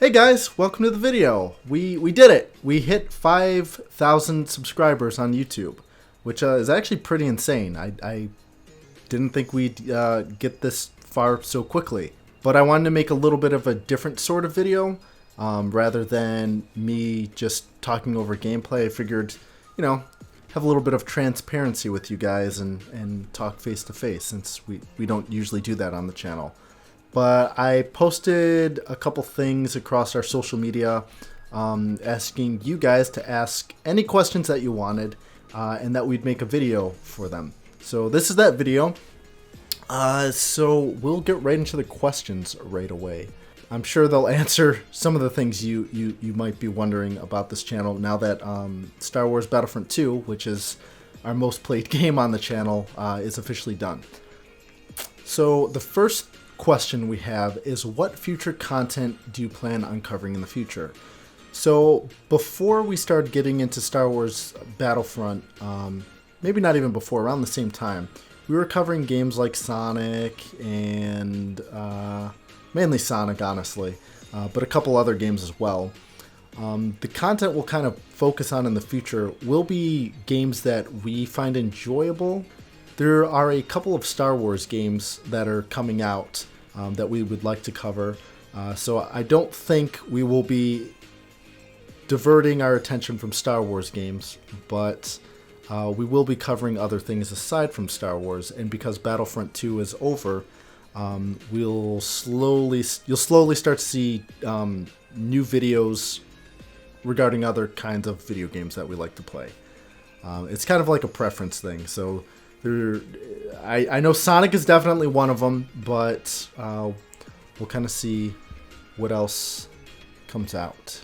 Hey guys, welcome to the video. We did it. We hit 5,000 subscribers on YouTube, which is actually pretty insane. I didn't think we'd get this far so quickly. But I wanted to make a little bit of a different sort of video. Rather than me just talking over gameplay, I figured, have a little bit of transparency with you guys and talk face to face, since we don't usually do that on the channel. But I posted a couple things across our social media asking you guys to ask any questions that you wanted and that we'd make a video for them. So this is that video. So we'll get right into the questions right away. I'm sure they'll answer some of the things you might be wondering about this channel now that Star Wars Battlefront 2, which is our most played game on the channel, is officially done. So the first question we have is, what future content do you plan on covering in the future? So before we started getting into Star Wars Battlefront, maybe not even before, around the same time, we were covering games like Sonic and mainly Sonic, honestly, but a couple other games as well. The content we'll kind of focus on in the future will be games that we find enjoyable. There are a couple of Star Wars games that are coming out that we would like to cover. So I don't think we will be diverting our attention from Star Wars games, but we will be covering other things aside from Star Wars. And because Battlefront 2 is over, you'll slowly start to see new videos regarding other kinds of video games that we like to play. It's kind of like a preference thing. So I know Sonic is definitely one of them, but we'll kind of see what else comes out.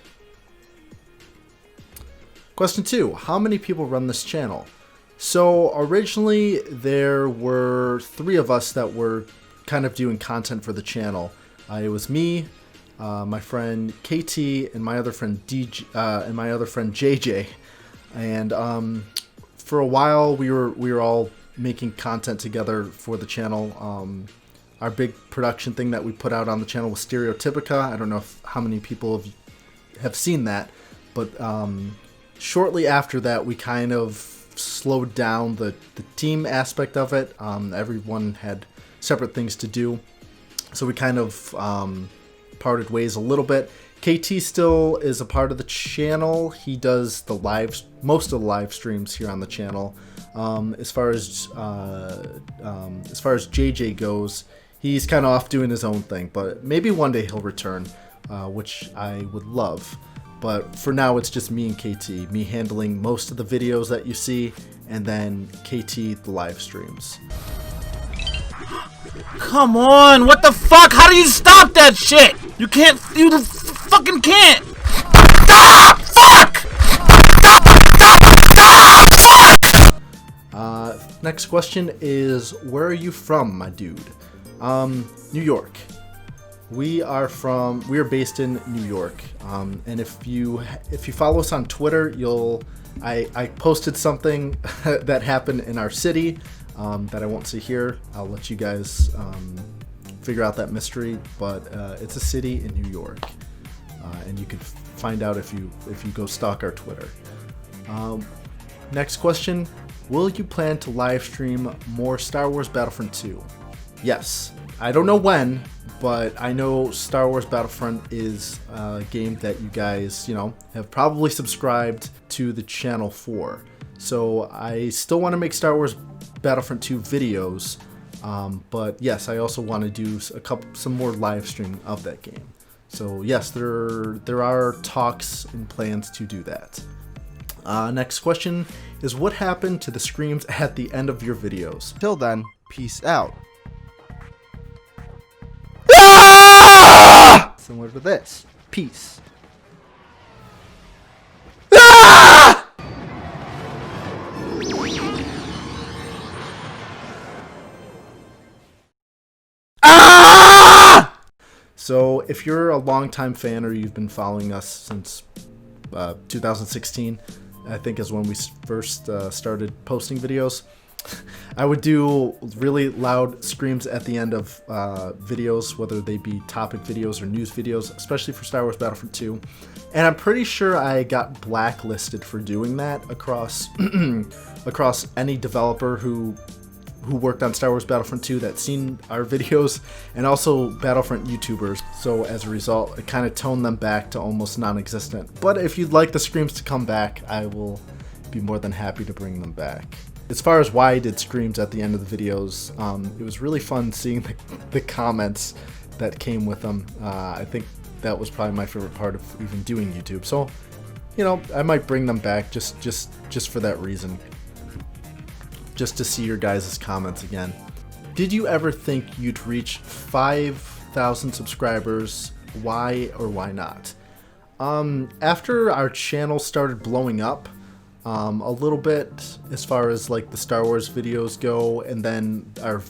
Question 2, how many people run this channel? So originally there were 3 of us that were kind of doing content for the channel. It was me, my friend KT, and my other friend JJ. And for a while we were all making content together for the channel. Our big production thing that we put out on the channel was Stereotypica. I don't know how many people have seen that, but shortly after that we kind of slowed down the team aspect of it. Everyone had separate things to do, so we kind of parted ways a little bit. KT still is a part of the channel. He does most of the live streams here on the channel. As far as JJ goes, he's kind of off doing his own thing, but maybe one day he'll return, which I would love. But for now, it's just me and KT, me handling most of the videos that you see, and then KT the live streams. Come on, what the fuck? How do you stop that shit? You fucking can't. Stop! Fuck! Next question is, where are you from, my dude? New York. We are based in New York. And if you follow us on Twitter, I posted something that happened in our city that I won't say here. I'll let you guys figure out that mystery, but it's a city in New York, and you can find out if you go stalk our Twitter. Next question, will you plan to live stream more Star Wars Battlefront 2? Yes. I don't know when, but I know Star Wars Battlefront is a game that you guys, have probably subscribed to the channel for. So I still want to make Star Wars Battlefront 2 videos, but yes, I also want to do some more live streaming of that game. So yes, there are talks and plans to do that. Next question is, what happened to the screams at the end of your videos? Till then, peace out. Similar to this. Peace. So if you're a longtime fan or you've been following us since 2016, I think is when we first started posting videos, I would do really loud screams at the end of videos, whether they be topic videos or news videos, especially for Star Wars Battlefront 2. And I'm pretty sure I got blacklisted for doing that across across any developer who worked on Star Wars Battlefront 2 that's seen our videos, and also Battlefront YouTubers. So as a result, it kind of toned them back to almost non-existent. But if you'd like the screams to come back, I will be more than happy to bring them back. As far as why I did screams at the end of the videos, it was really fun seeing the comments that came with them. I think that was probably my favorite part of even doing YouTube. So, you know, I might bring them back just for that reason. Just to see your guys' comments again. Did you ever think you'd reach 5,000 subscribers? Why or why not? After our channel started blowing up, a little bit as far as like the Star Wars videos go, and then our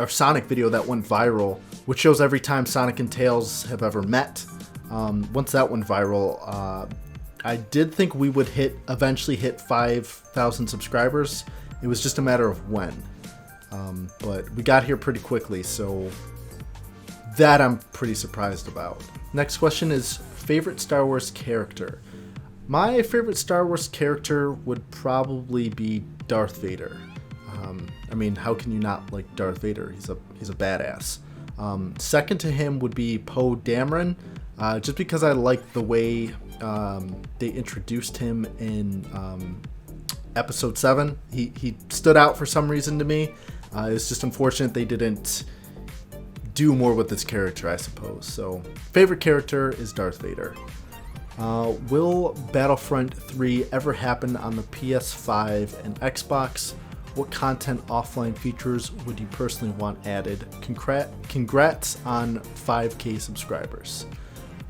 Sonic video that went viral, which shows every time Sonic and Tails have ever met. Once that went viral, I did think we would eventually hit 5,000 subscribers. It was just a matter of when. But we got here pretty quickly, so that I'm pretty surprised about. Next question is favorite Star Wars character. My favorite Star Wars character would probably be Darth Vader. I mean, how can you not like Darth Vader? He's a badass. Second to him would be Poe Dameron, just because I like the way they introduced him in Episode 7. He stood out for some reason to me. It's just unfortunate they didn't do more with this character, I suppose. So, favorite character is Darth Vader. Will Battlefront 3 ever happen on the PS5 and Xbox? What content offline features would you personally want added? Congrats on 5K subscribers.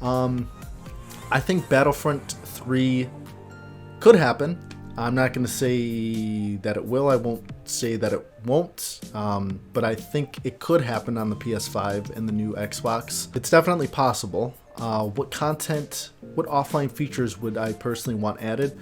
I think Battlefront 3 could happen. I'm not going to say that it will. I won't say that it won't. But I think it could happen on the PS5 and the new Xbox. It's definitely possible. What offline features would I personally want added?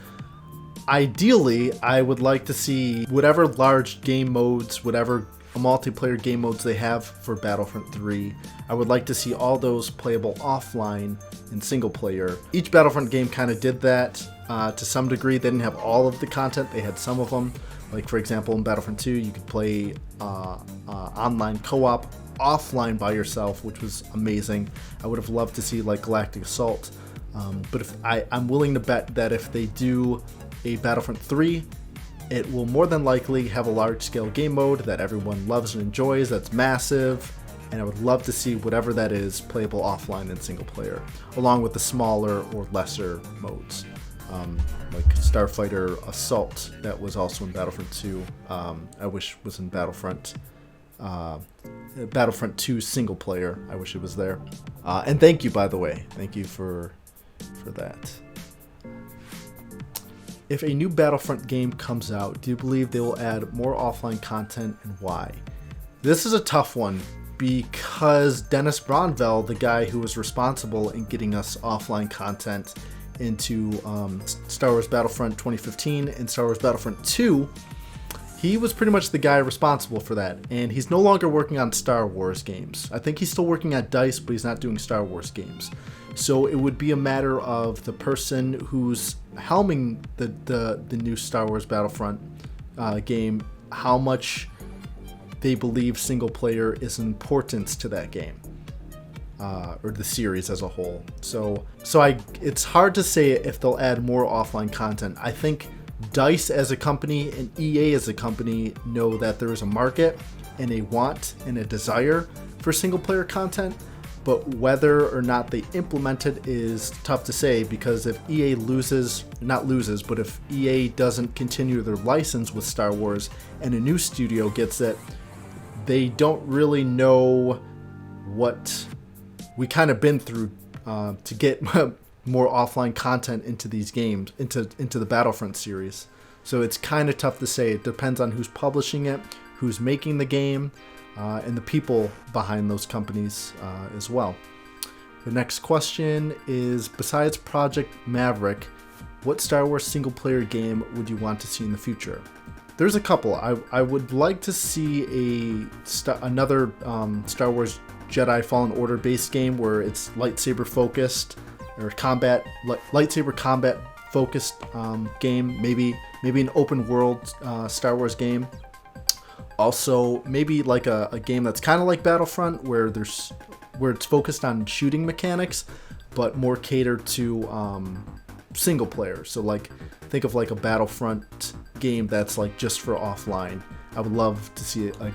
Ideally, I would like to see whatever large game modes, whatever multiplayer game modes they have for Battlefront 3. I would like to see all those playable offline in single player. Each Battlefront game kind of did that to some degree. They didn't have all of the content, they had some of them. Like for example, in Battlefront 2, you could play online co-op offline by yourself, which was amazing. I would have loved to see like Galactic Assault. But if I'm willing to bet that if they do a Battlefront 3, it will more than likely have a large-scale game mode that everyone loves and enjoys, that's massive, and I would love to see whatever that is playable offline in single player, along with the smaller or lesser modes, like Starfighter Assault, that was also in Battlefront 2. I wish was in Battlefront 2 single player. I wish it was there. And thank you, by the way. Thank you for that. If a new Battlefront game comes out, do you believe they will add more offline content, and why? This is a tough one because Dennis Bronville, the guy who was responsible in getting us offline content into Star Wars Battlefront 2015 and Star Wars Battlefront 2, he was pretty much the guy responsible for that, and he's no longer working on Star Wars games. I think he's still working at DICE, but he's not doing Star Wars games. So it would be a matter of the person who's helming the new Star Wars Battlefront game, how much they believe single player is importance to that game, or the series as a whole. So it's hard to say if they'll add more offline content. I think DICE as a company and EA as a company know that there is a market and a want and a desire for single player content. But whether or not they implement it is tough to say, because if EA if EA doesn't continue their license with Star Wars and a new studio gets it, they don't really know what we kind of been through to get more offline content into these games, into the Battlefront series. So it's kind of tough to say. It depends on who's publishing it, who's making the game, and the people behind those companies as well. The next question is, besides Project Maverick, what Star Wars single-player game would you want to see in the future? There's a couple. I would like to see another Star Wars Jedi Fallen Order based game where it's lightsaber focused or lightsaber combat focused game. Maybe an open world Star Wars game. Also, maybe like a game that's kind of like Battlefront, where it's focused on shooting mechanics, but more catered to single player. So like, think of like a Battlefront game that's like just for offline. I would love to see a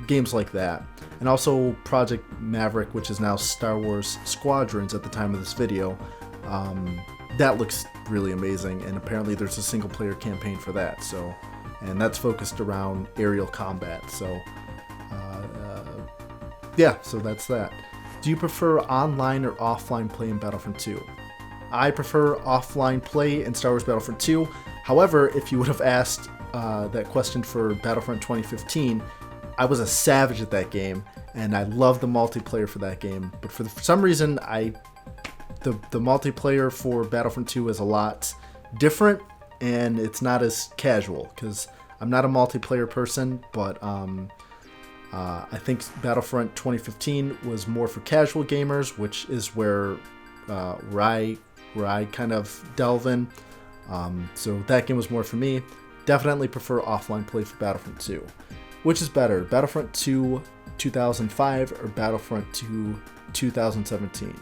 games like that. And also Project Maverick, which is now Star Wars Squadrons at the time of this video. That looks really amazing, and apparently there's a single player campaign for that. So. And that's focused around aerial combat. So, yeah, so that's that. Do you prefer online or offline play in Battlefront 2? I prefer offline play in Star Wars Battlefront 2. However, if you would have asked that question for Battlefront 2015, I was a savage at that game, and I love the multiplayer for that game. But for some reason, the multiplayer for Battlefront 2 is a lot different. And it's not as casual, because I'm not a multiplayer person, but I think Battlefront 2015 was more for casual gamers, which is where I kind of delve in. So that game was more for me. Definitely prefer offline play for Battlefront 2. Which is better, Battlefront 2 2005 or Battlefront 2 2017?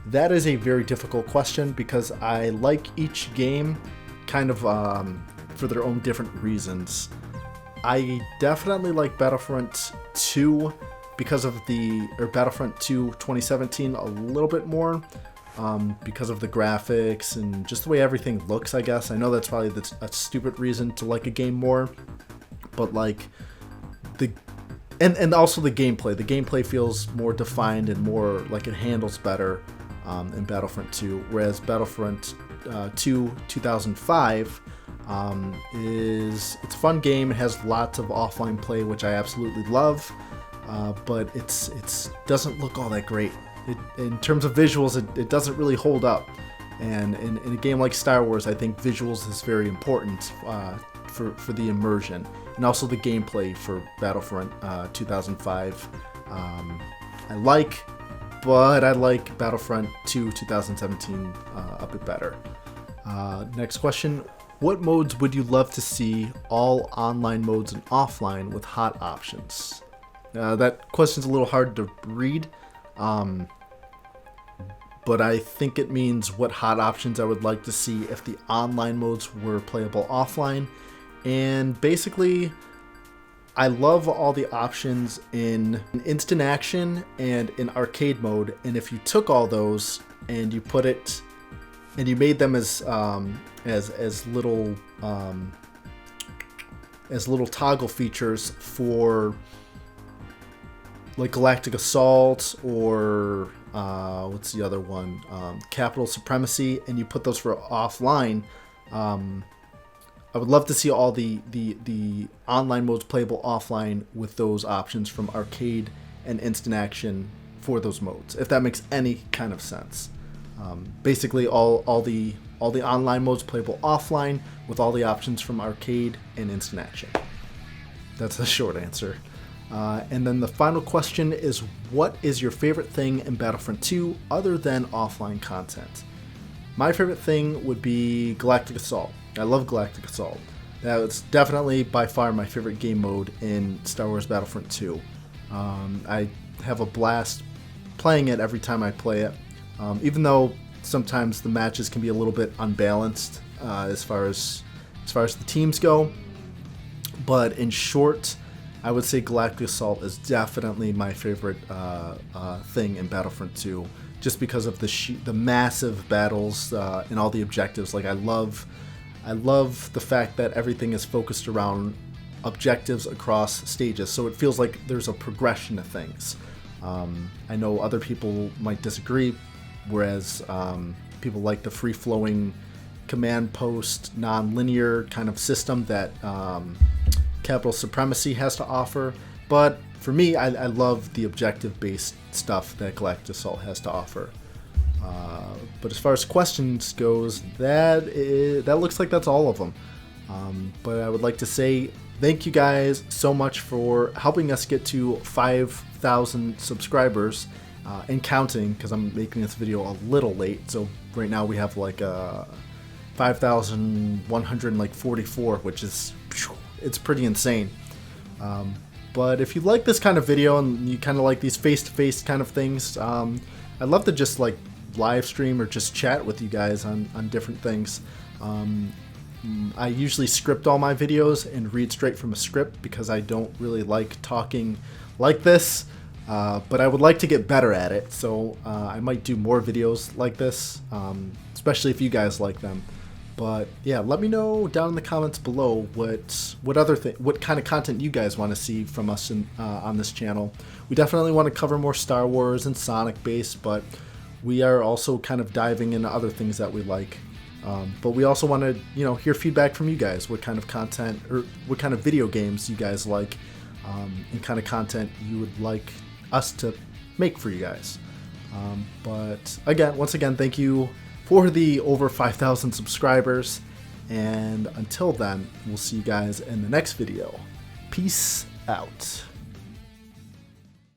That is a very difficult question, because I like each game kind of for their own different reasons. I definitely like Battlefront 2 because of Battlefront 2 2017 a little bit more because of the graphics and just the way everything looks, I guess. I know that's probably a stupid reason to like a game more, but like and also the gameplay. The gameplay feels more defined and more like it handles better in Battlefront 2, whereas Battlefront 2 2005 it's a fun game. It has lots of offline play, which I absolutely love, but it's doesn't look all that great. In terms of visuals, it doesn't really hold up, and in a game like Star Wars, I think visuals is very important for the immersion, and also the gameplay for Battlefront 2005 but I like Battlefront 2 2017 a bit better. Next question. What modes would you love to see, all online modes and offline, with hot options? That question's a little hard to read, but I think it means what hot options I would like to see if the online modes were playable offline. And basically, I love all the options in instant action and in arcade mode, and if you took all those and you put it and you made them as little toggle features for like Galactic Assault or what's the other one, Capital Supremacy, and you put those for offline, I would love to see all the online modes playable offline with those options from arcade and instant action for those modes, if that makes any kind of sense. Basically, all the online modes playable offline with all the options from arcade and instant action. That's the short answer. And then the final question is, what is your favorite thing in Battlefront 2 other than offline content? My favorite thing would be Galactic Assault. I love Galactic Assault. That's definitely by far my favorite game mode in Star Wars Battlefront 2. I have a blast playing it every time I play it, even though sometimes the matches can be a little bit unbalanced as far as the teams go. But in short, I would say Galactic Assault is definitely my favorite thing in Battlefront 2, just because of the massive battles and all the objectives. Like I love the fact that everything is focused around objectives across stages, so it feels like there's a progression to things. I know other people might disagree, whereas people like the free-flowing command post, non-linear kind of system that Capital Supremacy has to offer. But for me, I love the objective-based stuff that Galactic Assault has to offer. But as far as questions goes, that looks like that's all of them. But I would like to say thank you guys so much for helping us get to 5,000 subscribers and counting, because I'm making this video a little late. So right now we have like 5,144, which is, it's pretty insane. But if you like this kind of video and you kind of like these face-to-face kind of things, I'd love to just like live stream or just chat with you guys on different things. I usually script all my videos and read straight from a script because I don't really like talking like this, but I would like to get better at it, so I might do more videos like this, especially if you guys like them. But yeah, let me know down in the comments below what kind of content you guys want to see from us on this channel. We definitely want to cover more Star Wars and Sonic based, but we are also kind of diving into other things that we like. But we also want to, hear feedback from you guys. What kind of content or what kind of video games you guys like, and kind of content you would like us to make for you guys. But again, once again, thank you for the over 5,000 subscribers. And until then, we'll see you guys in the next video. Peace out.